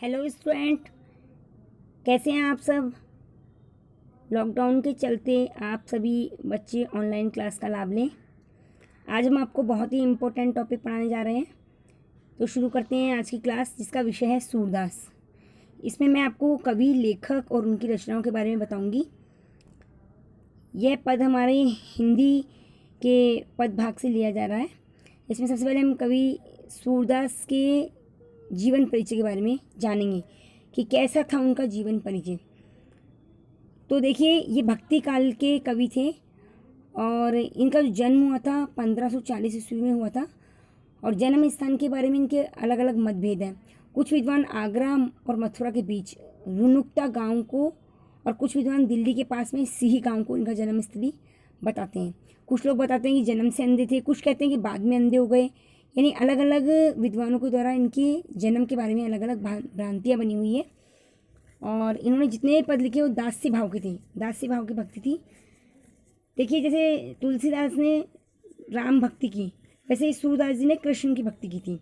Hello student, कैसे हैं आप सब। लॉकडाउन के चलते आप सभी बच्चे ऑनलाइन क्लास का लाभ लें। आज हम आपको बहुत ही इम्पोर्टेंट टॉपिक पढ़ाने जा रहे हैं। तो शुरू करते हैं आज की क्लास, जिसका विषय है सूरदास। इसमें मैं आपको कवि, लेखक और उनकी रचनाओं के बारे में बताऊंगी। यह पद हमारे हिंदी के पद भाग से लिया जा रहा है। इसमें सबसे पहले हम कवि सूरदास के जीवन परिचय के बारे में जानेंगे कि कैसा था उनका जीवन परिचय। तो देखिए, ये भक्ति काल के कवि थे और इनका जो जन्म हुआ था 1540 ईस्वी में हुआ था। और जन्म स्थान के बारे में इनके अलग अलग मतभेद हैं। कुछ विद्वान आगरा और मथुरा के बीच रुनुक्ता गांव को और कुछ विद्वान दिल्ली के पास में सिही गांव को इनका जन्म स्थली बताते हैं। कुछ लोग बताते हैं कि जन्म से अंधे थे, कुछ कहते हैं कि बाद में अंधे हो गए। यानी अलग अलग विद्वानों के द्वारा इनके जन्म के बारे में अलग अलग भ्रांतियाँ बनी हुई है। और इन्होंने जितने पद लिखे वो दास्य भाव के थे, दास्य भाव की भक्ति थी। देखिए, जैसे तुलसीदास ने राम भक्ति की, वैसे ही सूरदास जी ने कृष्ण की भक्ति की थी।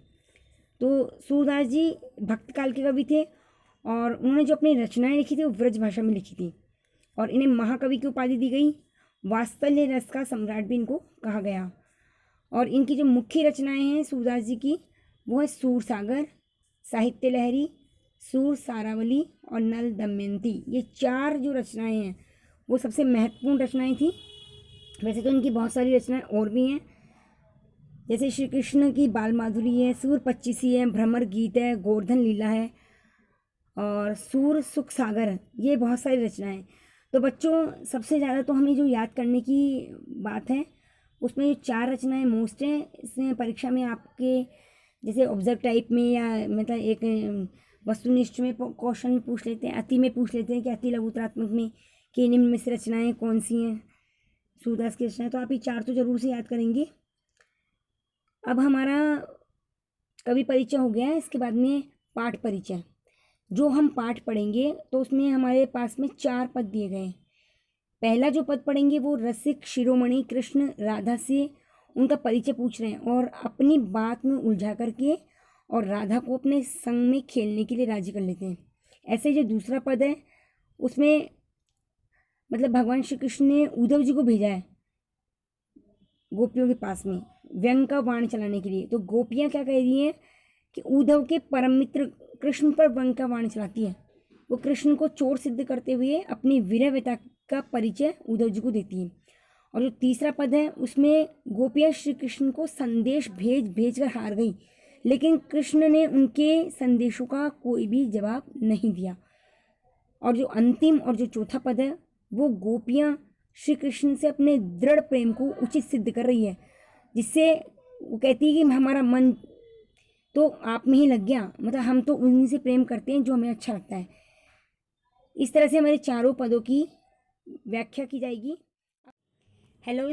तो सूरदास जी भक्त काल के कवि थे और उन्होंने जो अपनी रचनाएं लिखी थी वो ब्रज भाषा में लिखी थी और इन्हें महाकवि की उपाधि दी गई। वात्सल्य रस का सम्राट भी इनको कहा गया। और इनकी जो मुख्य रचनाएं हैं सूरदास जी की, वो है सूरसागर, साहित्य लहरी, सूर सारावली और नल दमयंती। ये चार जो रचनाएं हैं वो सबसे महत्वपूर्ण रचनाएं थी। वैसे तो इनकी बहुत सारी रचनाएं और भी हैं, जैसे श्री कृष्ण की बाल माधुरी है, सूर पच्चीसी है, भ्रमर गीत है, गोवर्धन लीला है और सूर सुख सागर। ये बहुत सारी रचनाएं। तो बच्चों, सबसे ज़्यादा तो हमें जो याद करने की बात है उसमें ये चार रचनाएं मोस्ट हैं। इसमें परीक्षा में आपके जैसे ऑब्जर्व टाइप में या मतलब एक वस्तुनिष्ठ में क्वेश्चन पूछ लेते हैं, अति में पूछ लेते हैं कि अति लघुतरात्मक में कि निम्न में से रचनाएं कौन सी हैं सूरदास की रचनाएं। तो आप ये चार तो जरूर से याद करेंगे। अब हमारा कवि परिचय हो गया है, इसके बाद में पाठ परिचय। जो हम पाठ पढ़ेंगे तो उसमें हमारे पास में चार पद दिए गए हैं। पहला जो पद पढ़ेंगे वो रसिक शिरोमणि कृष्ण राधा से उनका परिचय पूछ रहे हैं और अपनी बात में उलझा करके और राधा को अपने संग में खेलने के लिए राजी कर लेते हैं। ऐसे जो दूसरा पद है उसमें मतलब भगवान श्री कृष्ण ने उद्धव जी को भेजा है गोपियों के पास में व्यंग का बाण चलाने के लिए। तो गोपियाँ क्या कह रही हैं कि उद्धव के परम मित्र कृष्ण पर व्यंग का बाण चलाती है। वो कृष्ण को चोर सिद्ध करते हुए अपनी वीरव्यता का परिचय उद्धव जी को देती है। और जो तीसरा पद है उसमें गोपियाँ श्री कृष्ण को संदेश भेज कर हार गई, लेकिन कृष्ण ने उनके संदेशों का कोई भी जवाब नहीं दिया। और जो अंतिम और जो चौथा पद है वो गोपियाँ श्री कृष्ण से अपने दृढ़ प्रेम को उचित सिद्ध कर रही है, जिससे वो कहती है कि हमारा मन तो आप में ही लग गया, मतलब हम तो उन्हीं से प्रेम करते हैं जो हमें अच्छा लगता है। इस तरह से हमारे चारों पदों की व्याख्या की जाएगी। हेलो